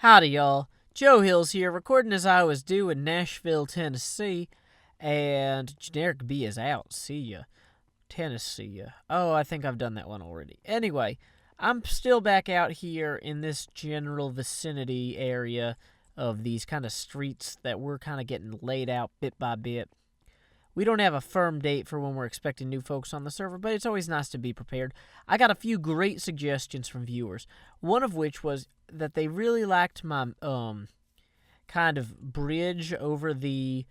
Howdy, y'all. Joe Hills here, recording as I was due in Nashville, Tennessee, and Generic B is out. See ya. Tennessee. Oh, I think I've done that one already. Anyway, I'm still back out here in this general vicinity area of these kind of streets that we're kind of getting laid out bit by bit. We don't have a firm date for when we're expecting new folks on the server, but it's always nice to be prepared. I got a few great suggestions from viewers, one of which was that they really liked my kind of bridge over the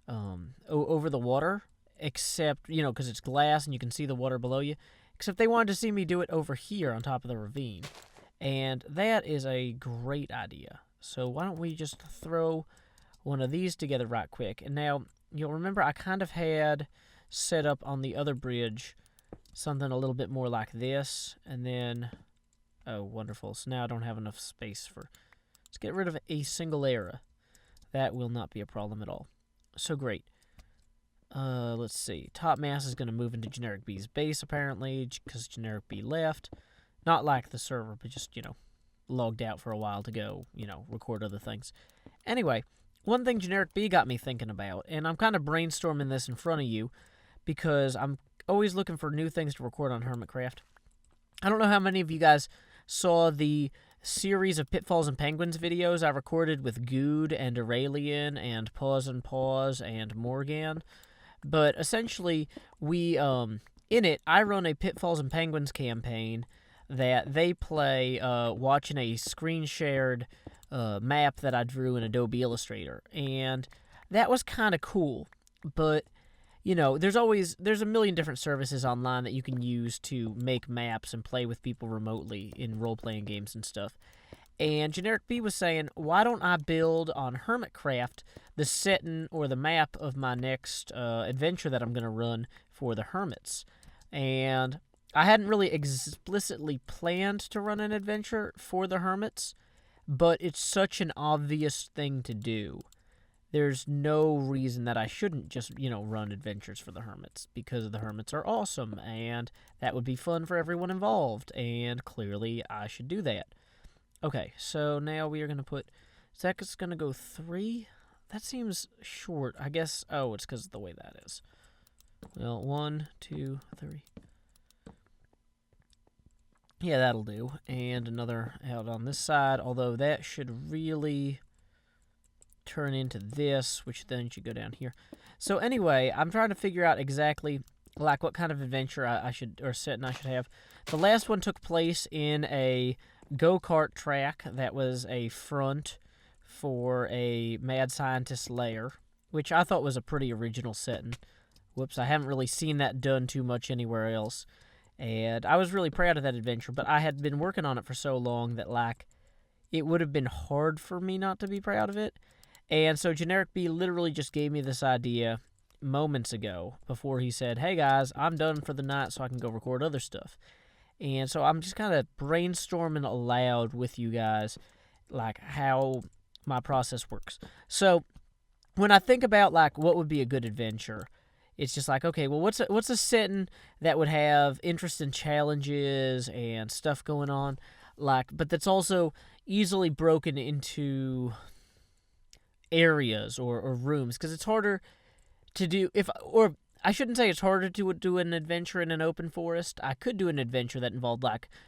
water, except, because it's glass and you can see the water below you, except they wanted to see me do it over here on top of the ravine. And that is a great idea. So why don't we just throw one of these together right quick. And now, you'll remember I kind of had set up on the other bridge something a little bit more like this. And then, oh, wonderful. So now I don't have enough space for, let's get rid of a single error. That will not be a problem at all. So great. Let's see. Top mass is going to move into Generic B's base, apparently, because Generic B left. Not like the server, but just, logged out for a while to go, record other things. Anyway, one thing Generic B got me thinking about, and I'm kind of brainstorming this in front of you, because I'm always looking for new things to record on Hermitcraft. I don't know how many of you guys saw the series of Pitfalls and Penguins videos I recorded with Good and Aurelian and Pause and Morgan. But essentially, we, in it, I run a Pitfalls and Penguins campaign that they play watching a screen-shared map that I drew in Adobe Illustrator. And that was kind of cool. But, there's a million different services online that you can use to make maps and play with people remotely in role-playing games and stuff. And Generic B was saying, why don't I build on Hermitcraft the setting or the map of my next adventure that I'm going to run for the Hermits? And I hadn't really explicitly planned to run an adventure for the Hermits, but it's such an obvious thing to do. There's no reason that I shouldn't just, run adventures for the Hermits, because the Hermits are awesome, and that would be fun for everyone involved, and clearly I should do that. Okay, so now we are going to put, Zek's going to go 3. That seems short. I guess, it's because of the way that is. Well, 1, 2, 3. Yeah, that'll do. And another out on this side, although that should really turn into this, which then should go down here. So anyway, I'm trying to figure out exactly what kind of adventure I should, or setting I should have. The last one took place in a go-kart track that was a front for a mad scientist lair, which I thought was a pretty original setting. Whoops, I haven't really seen that done too much anywhere else. And I was really proud of that adventure, but I had been working on it for so long that, it would have been hard for me not to be proud of it. And so Generic B literally just gave me this idea moments ago before he said, hey guys, I'm done for the night so I can go record other stuff. And so I'm just kind of brainstorming aloud with you guys, how my process works. So when I think about, what would be a good adventure, it's just okay, well, what's a setting that would have interesting challenges and stuff going on, but that's also easily broken into areas or rooms, because it's harder to do, I shouldn't say it's harder to do an adventure in an open forest. I could do an adventure that involved,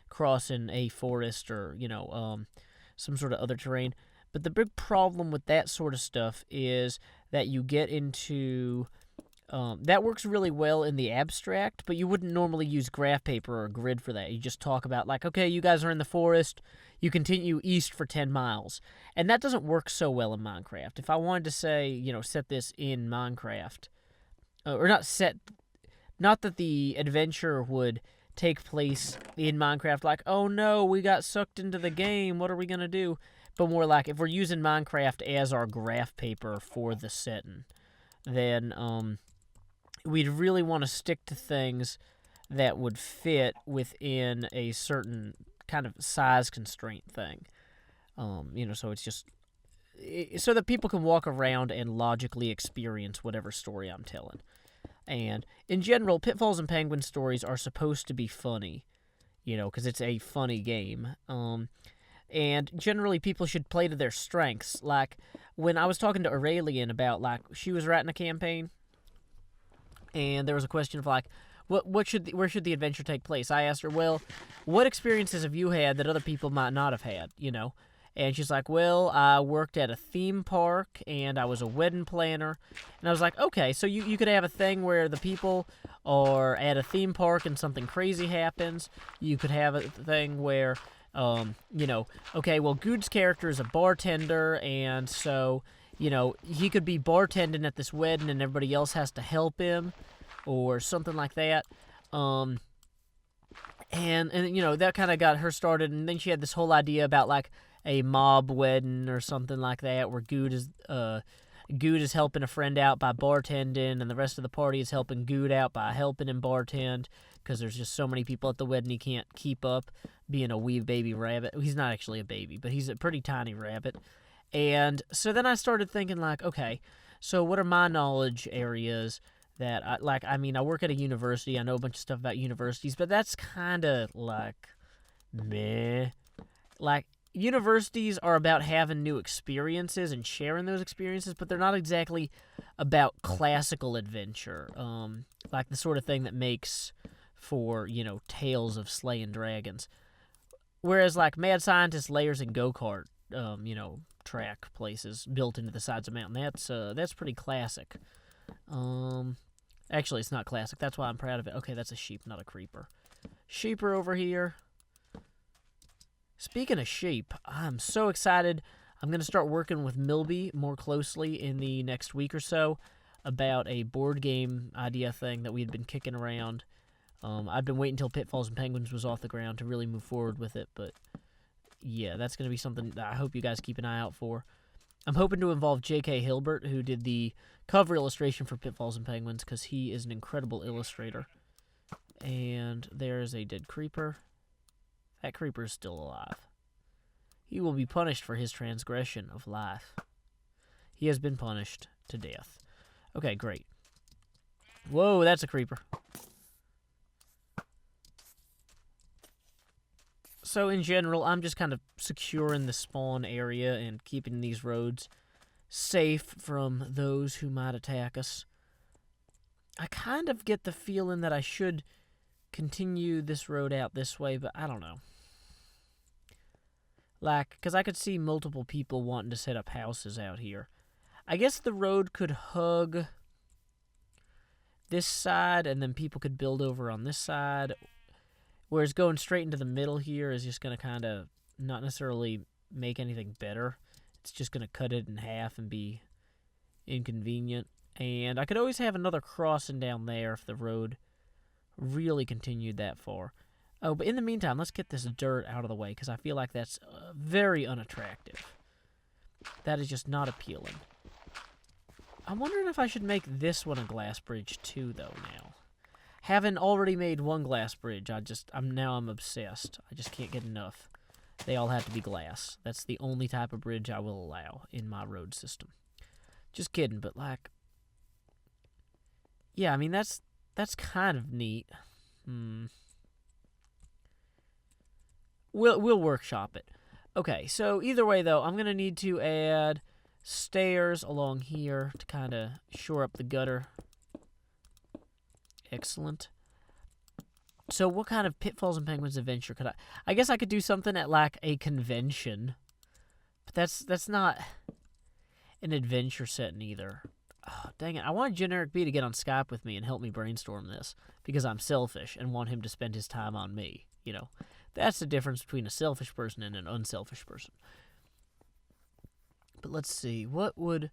crossing a forest or, some sort of other terrain. But the big problem with that sort of stuff is that you get into, that works really well in the abstract, but you wouldn't normally use graph paper or a grid for that. You just talk about, okay, you guys are in the forest, you continue east for 10 miles. And that doesn't work so well in Minecraft. If I wanted to say, set this in Minecraft, not that the adventure would take place in Minecraft, oh no, we got sucked into the game, what are we going to do? But more if we're using Minecraft as our graph paper for the setting, then we'd really want to stick to things that would fit within a certain kind of size constraint thing. So it's just so that people can walk around and logically experience whatever story I'm telling. And in general, Pitfalls and Penguin stories are supposed to be funny, because it's a funny game. And generally, people should play to their strengths. Like, when I was talking to Aurelian about, like, she was writing a campaign, and there was a question of, like, where should the adventure take place? I asked her, well, what experiences have you had that other people might not have had, you know? And she's like, well, I worked at a theme park, and I was a wedding planner. And I was like, okay, so you could have a thing where the people are at a theme park and something crazy happens. You could have a thing where, you know, okay, well, Good's character is a bartender, and so, you know, he could be bartending at this wedding and everybody else has to help him, or something like that. And you know, that kind of got her started, and then she had this whole idea about, like, a mob wedding or something like that, where Good is helping a friend out by bartending, and the rest of the party is helping Good out by helping him bartend, because there's just so many people at the wedding he can't keep up being a wee baby rabbit. He's not actually a baby, but he's a pretty tiny rabbit. And so then I started thinking, like, okay, so what are my knowledge areas that I mean, I work at a university. I know a bunch of stuff about universities, but that's kind of like meh. Like, universities are about having new experiences and sharing those experiences, but they're not exactly about classical adventure, like the sort of thing that makes for, you know, tales of slaying dragons. Whereas, like, mad scientist layers and go-kart, you know, track places built into the sides of a mountain, that's pretty classic. Actually, it's not classic. That's why I'm proud of it. Okay, that's a sheep, not a creeper. Sheeper over here. Speaking of sheep, I'm so excited. I'm going to start working with Milby more closely in the next week or so about a board game idea thing that we had been kicking around. I've been waiting until Pitfalls and Penguins was off the ground to really move forward with it, but yeah, that's going to be something that I hope you guys keep an eye out for. I'm hoping to involve J.K. Hilbert, who did the cover illustration for Pitfalls and Penguins, because he is an incredible illustrator. And there's a dead creeper. That creeper is still alive. He will be punished for his transgression of life. He has been punished to death. Okay, great. Whoa, that's a creeper. So in general, I'm just kind of securing the spawn area and keeping these roads safe from those who might attack us. I kind of get the feeling that I should continue this road out this way, but I don't know. Like, because I could see multiple people wanting to set up houses out here. I guess the road could hug this side, and then people could build over on this side. Whereas going straight into the middle here is just going to kind of not necessarily make anything better. It's just going to cut it in half and be inconvenient. And I could always have another crossing down there if the road really continued that far. Oh, but in the meantime, let's get this dirt out of the way, because I feel like that's very unattractive. That is just not appealing. I'm wondering if I should make this one a glass bridge too, though, now. Having already made one glass bridge, I'm obsessed. I just can't get enough. They all have to be glass. That's the only type of bridge I will allow in my road system. Just kidding, but like, yeah, I mean, that's kind of neat. We'll workshop it. Okay, so either way, though, I'm going to need to add stairs along here to kind of shore up the gutter. Excellent. So what kind of Pitfalls and Penguins adventure could I guess I could do something at, like, a convention. But that's not an adventure setting either. Oh, dang it. I want Generic B to get on Skype with me and help me brainstorm this, because I'm selfish and want him to spend his time on me, you know. That's the difference between a selfish person and an unselfish person. But let's see. What would,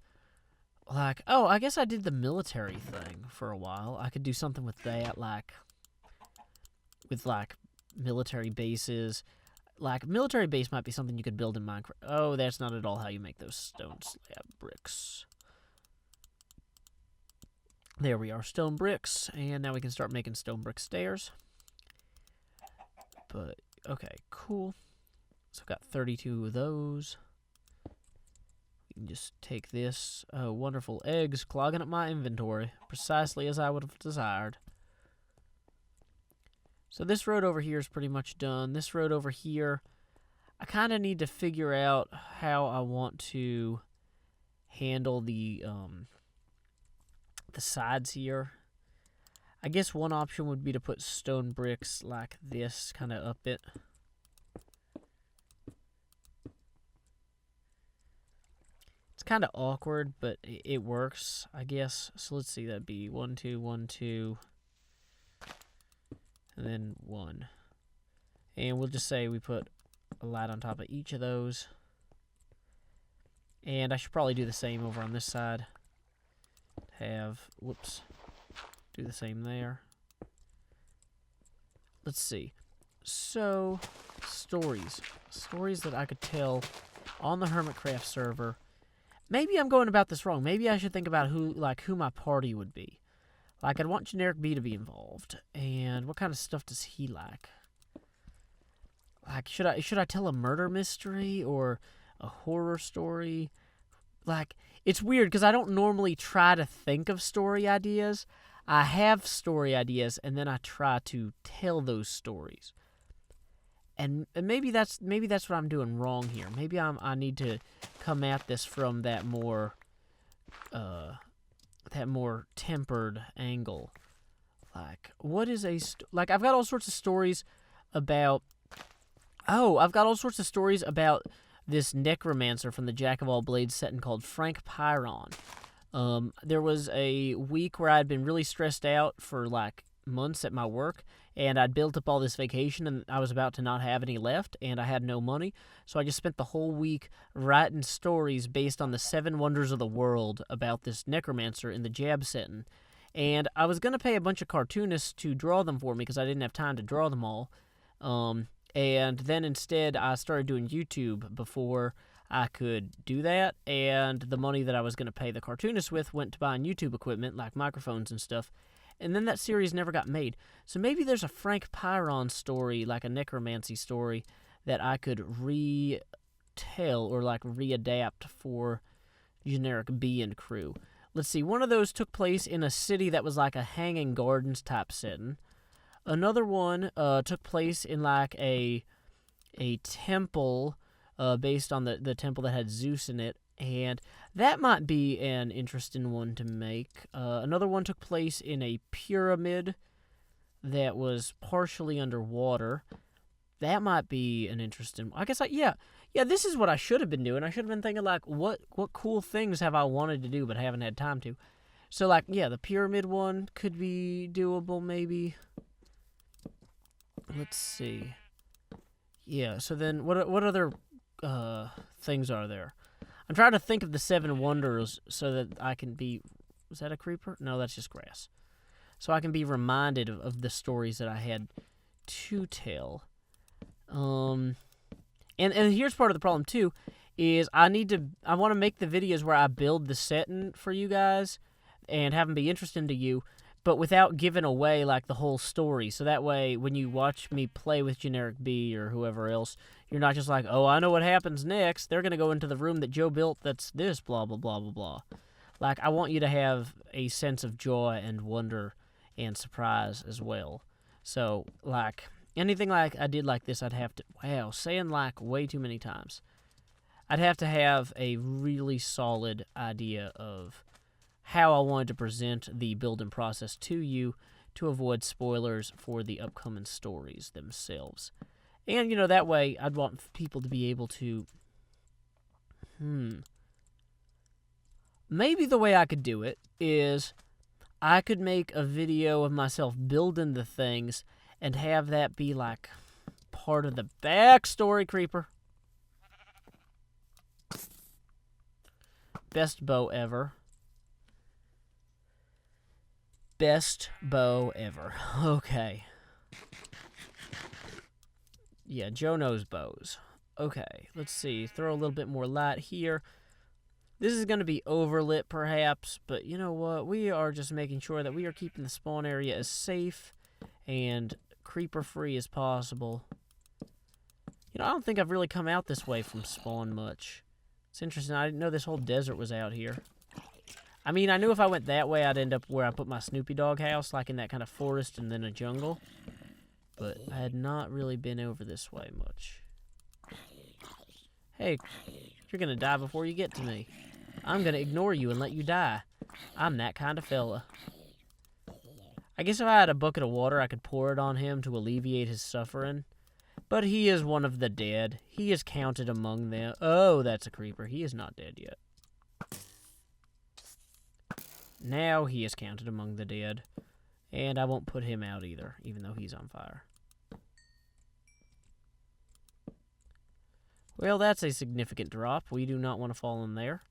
like, oh, I guess I did the military thing for a while. I could do something with that, like, with, like, military bases. Like, military base might be something you could build in Minecraft. Oh, that's not at all how you make those stone slab bricks. There we are, stone bricks. And now we can start making stone brick stairs. But, okay, cool. So I've got 32 of those. We can just take this. Oh, wonderful eggs clogging up my inventory, precisely as I would have desired. So this road over here is pretty much done. This road over here, I kind of need to figure out how I want to handle the sides here. I guess one option would be to put stone bricks like this, kind of up it. It's kind of awkward, but it works, I guess. So let's see, that'd be 1, 2, 1, 2, and then 1. And we'll just say we put a light on top of each of those. And I should probably do the same over on this side. Do the same there. Let's see. So, stories. Stories that I could tell on the Hermitcraft server. Maybe I'm going about this wrong. Maybe I should think about who my party would be. Like, I'd want Generic B to be involved. And what kind of stuff does he like? Like, should I tell a murder mystery or a horror story? Like, it's weird because I don't normally try to think of story ideas. I have story ideas, and then I try to tell those stories. And maybe that's what I'm doing wrong here. Maybe I need to come at this from that more tempered angle. Like, what is like? I've got all sorts of stories about. Oh, I've got all sorts of stories about this necromancer from the Jack of All Blades setting called Frank Pyron. There was a week where I'd been really stressed out for like months at my work, and I'd built up all this vacation, and I was about to not have any left, and I had no money, so I just spent the whole week writing stories based on the 7 wonders of the world about this necromancer in the Jab setting. And I was going to pay a bunch of cartoonists to draw them for me because I didn't have time to draw them all. And then instead I started doing YouTube before I could do that, and the money that I was going to pay the cartoonists with went to buying YouTube equipment like microphones and stuff. And then that series never got made. So maybe there's a Frank Pyron story, like a necromancy story, that I could retell or like readapt for Generic B and crew. Let's see, one of those took place in a city that was like a Hanging Gardens type setting. Another one took place in like a temple based on the temple that had Zeus in it, and that might be an interesting one to make. Another one took place in a pyramid that was partially underwater. That might be an interesting one. I guess, yeah, this is what I should have been doing. I should have been thinking, like, what cool things have I wanted to do but haven't had time to? So, like, yeah, the pyramid one could be doable, maybe. Let's see. Yeah, so then what other things are there? I'm trying to think of the 7 wonders so that I can be... Was that a creeper? No, that's just grass. So I can be reminded of the stories that I had to tell. And here's part of the problem, too, is I want to make the videos where I build the setting for you guys and have them be interesting to you, but without giving away, like, the whole story. So that way, when you watch me play with Generic B or whoever else, you're not just like, oh, I know what happens next. They're going to go into the room that Joe built that's this, blah, blah, blah, blah, blah. Like, I want you to have a sense of joy and wonder and surprise as well. So, like, anything like I did like this, I'd have to... Wow, saying like way too many times. I'd have to have a really solid idea of how I wanted to present the building process to you to avoid spoilers for the upcoming stories themselves. And, that way I'd want people to be able to... Maybe the way I could do it is I could make a video of myself building the things and have that be, like, part of the backstory, creeper. Best bow ever. Best bow ever. Okay. Yeah, Joe knows bows. Okay, let's see. Throw a little bit more light here. This is going to be overlit, perhaps, but you know what? We are just making sure that we are keeping the spawn area as safe and creeper-free as possible. I don't think I've really come out this way from spawn much. It's interesting. I didn't know this whole desert was out here. I mean, I knew if I went that way, I'd end up where I put my Snoopy Dog house, like in that kind of forest and then a jungle. But I had not really been over this way much. Hey, you're gonna die before you get to me. I'm gonna ignore you and let you die. I'm that kind of fella. I guess if I had a bucket of water, I could pour it on him to alleviate his suffering. But he is one of the dead. He is counted among them. Oh, that's a creeper. He is not dead yet. Now he is counted among the dead. And I won't put him out either, even though he's on fire. Well, that's a significant drop. We do not want to fall in there.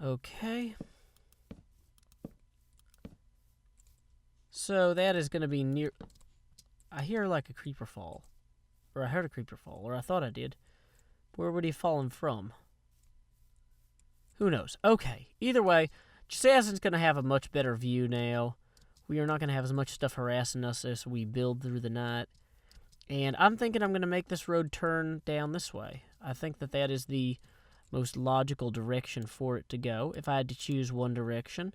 Okay. So that is going to be near... I hear like a creeper fall. Or I heard a creeper fall, or I thought I did. Where would he have fallen from? Who knows? Okay. Either way, Assassin's going to have a much better view now. We are not going to have as much stuff harassing us as we build through the night. And I'm thinking I'm going to make this road turn down this way. I think that that is the most logical direction for it to go. If I had to choose one direction,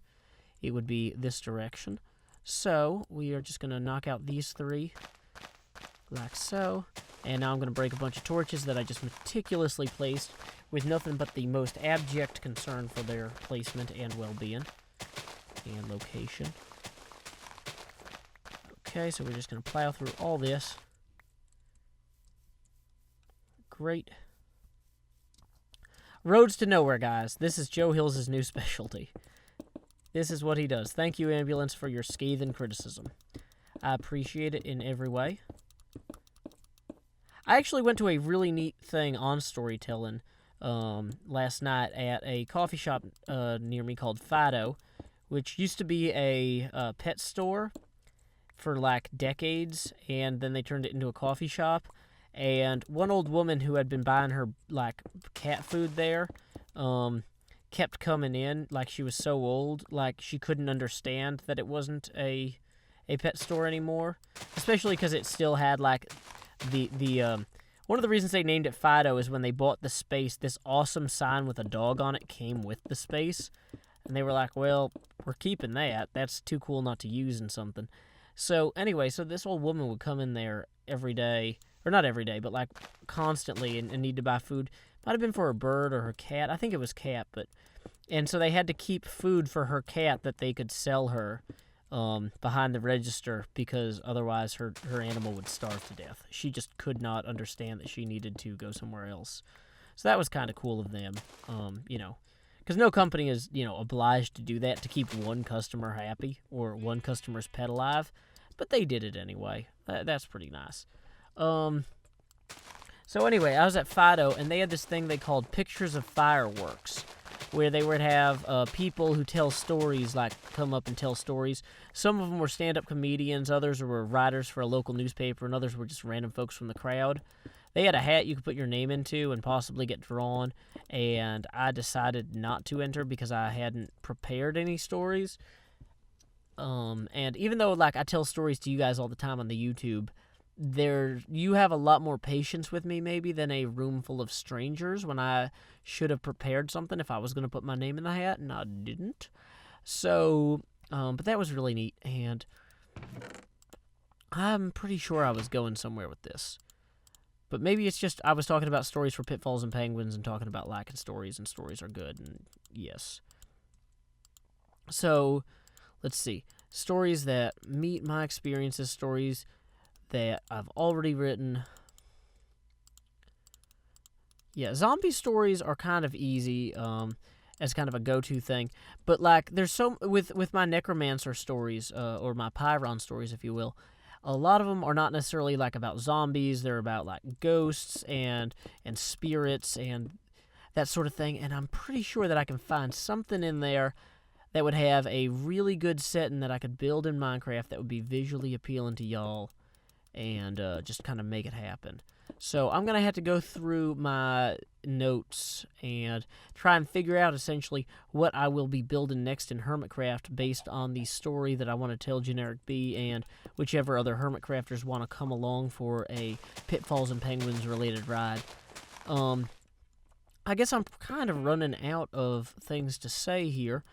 it would be this direction. So we are just going to knock out these three, like so. And now I'm going to break a bunch of torches that I just meticulously placed with nothing but the most abject concern for their placement and well-being and location. Okay, so we're just going to plow through all this. Great. Roads to nowhere, guys. This is Joe Hills' new specialty. This is what he does. Thank you, Ambulance, for your scathing criticism. I appreciate it in every way. I actually went to a really neat thing on storytelling last night at a coffee shop near me called Fido, which used to be a pet store for like decades, and then they turned it into a coffee shop. And one old woman who had been buying her like cat food there kept coming in, like she was so old, like she couldn't understand that it wasn't a pet store anymore, especially because it still had like the one of the reasons they named it Fido is when they bought the space, this awesome sign with a dog on it came with the space, and they were like, well, we're keeping that. That's too cool not to use in something. So anyway, so this old woman would come in there every day, or not every day, but like constantly and need to buy food. Might have been for her bird or her cat. I think it was cat, and so they had to keep food for her cat that they could sell her behind the register, because otherwise her animal would starve to death. She just could not understand that she needed to go somewhere else. So that was kind of cool of them, because no company is, obliged to do that to keep one customer happy or one customer's pet alive, but they did it anyway. That's pretty nice. So anyway, I was at Fido, and they had this thing they called Pictures of Fireworks, where they would have people who tell stories, like, come up and tell stories. Some of them were stand-up comedians, others were writers for a local newspaper, and others were just random folks from the crowd. They had a hat you could put your name into and possibly get drawn, and I decided not to enter because I hadn't prepared any stories. And even though, like, I tell stories to you guys all the time on the YouTube, you have a lot more patience with me maybe than a room full of strangers when I should have prepared something if I was going to put my name in the hat, and I didn't. So, but that was really neat, and I'm pretty sure I was going somewhere with this. But maybe it's just I was talking about stories for Pitfalls and Penguins and talking about lacking stories, and stories are good, and yes. So, let's see. Stories that meet my experiences, stories that I've already written. Yeah, zombie stories are kind of easy as kind of a go-to thing. But, like, there's so... With my necromancer stories, or my Pyron stories, if you will, a lot of them are not necessarily, like, about zombies. They're about, like, ghosts and spirits and that sort of thing. And I'm pretty sure that I can find something in there that would have a really good setting that I could build in Minecraft that would be visually appealing to y'all, and just kind of make it happen. So I'm going to have to go through my notes and try and figure out essentially what I will be building next in Hermitcraft based on the story that I want to tell Generic B and whichever other Hermitcrafters want to come along for a Pitfalls and Penguins related ride. I guess I'm kind of running out of things to say here,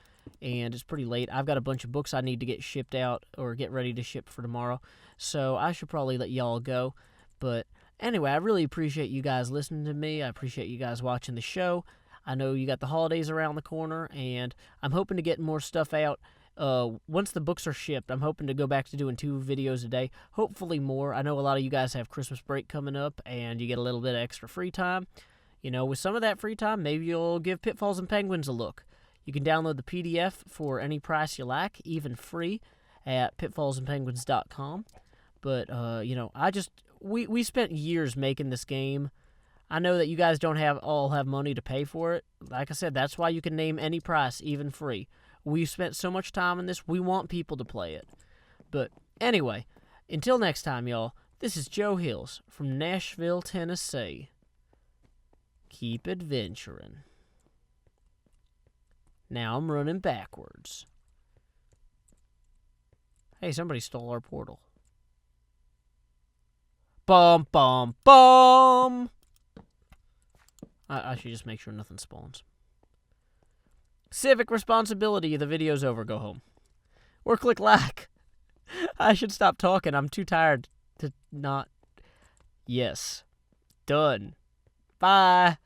and it's pretty late. I've got a bunch of books I need to get shipped out or get ready to ship for tomorrow, so I should probably let y'all go. But Anyway, I really appreciate you guys listening to me. I appreciate you guys watching the show. I know you got the holidays around the corner, and I'm hoping to get more stuff out. Once the books are shipped, I'm hoping to go back to doing 2 videos a day, hopefully more. I know a lot of you guys have Christmas break coming up, and you get a little bit of extra free time. You know, with some of that free time, maybe you'll give Pitfalls and Penguins a look. You can download the PDF for any price you like, even free, at pitfallsandpenguins.com. But, you know, we spent years making this game. I know that you guys don't all have money to pay for it. Like I said, that's why you can name any price, even free. We spent so much time on this, we want people to play it. But anyway, until next time, y'all, this is Joe Hills from Nashville, Tennessee. Keep adventuring. Now I'm running backwards. Hey, somebody stole our portal. Bum, bum, bum! I should just make sure nothing spawns. Civic responsibility. The video's over. Go home. Or click like. I should stop talking. I'm too tired to not. Yes. Done. Bye.